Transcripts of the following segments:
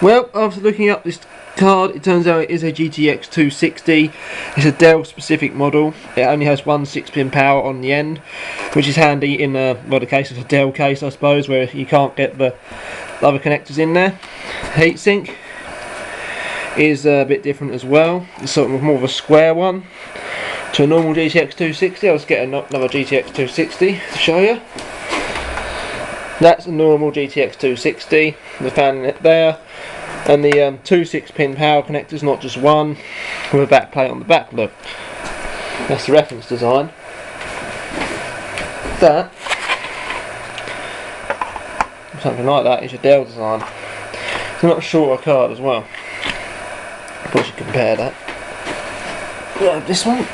Well, after looking up this card, it turns out it is a gtx260. It's a Dell specific model. It only has one 6-pin power on the end, which is handy in the case of a Dell case, I suppose, where you can't get the other connectors in there. Heatsink is a bit different as well. It's sort of more of a square one to a normal GTX260. I'll just get another GTX260 to show you. That's a normal GTX260. The fan in it there, and the two 6-pin power connectors, not just one, with a back plate on the back. Look, that's the reference design. That, something like that, is your Dell design. It's a much shorter card as well. Of course, you compare that. Grab this one.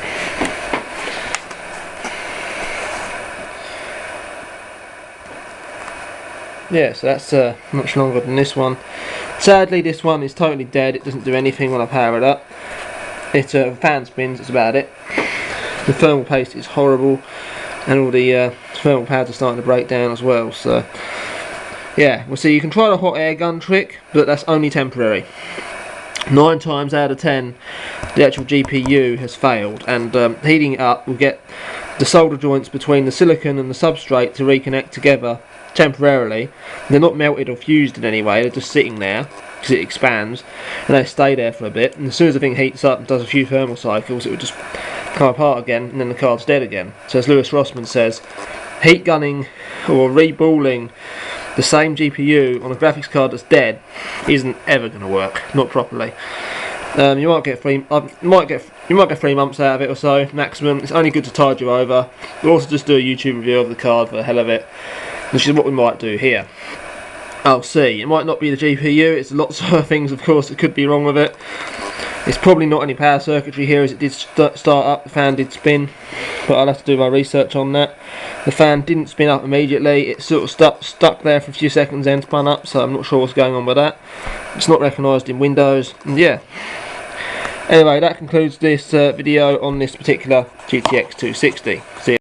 Yeah, so that's much longer than this one. Sadly, this one is totally dead. It doesn't do anything when I power it up. It fan spins, that's about it. The thermal paste is horrible, and all the thermal pads are starting to break down as well. So yeah, well, see, you can try the hot air gun trick, but that's only temporary. 9 times out of 10, the actual GPU has failed, and heating it up will get the solder joints between the silicon and the substrate to reconnect together temporarily. They're not melted or fused in any way, they're just sitting there because it expands, and they stay there for a bit, and as soon as the thing heats up and does a few thermal cycles, it will just come apart again, and then the card's dead again. So as Lewis Rossman says, heat gunning or reballing the same GPU on a graphics card that's dead isn't ever going to work, not properly. You might get 3 months out of it or so maximum. It's only good to tide you over. We'll also just do a YouTube review of the card for the hell of it, which is what we might do here. I'll see. It might not be the GPU. It's lots of other things, of course, that could be wrong with it. It's probably not any power circuitry here, as it did start up. The fan did spin, but I'll have to do my research on that. The fan didn't spin up immediately. It sort of stuck there for a few seconds, then spun up. So I'm not sure what's going on with that. It's not recognised in Windows, and yeah. Anyway, that concludes this video on this particular GTX260. See you.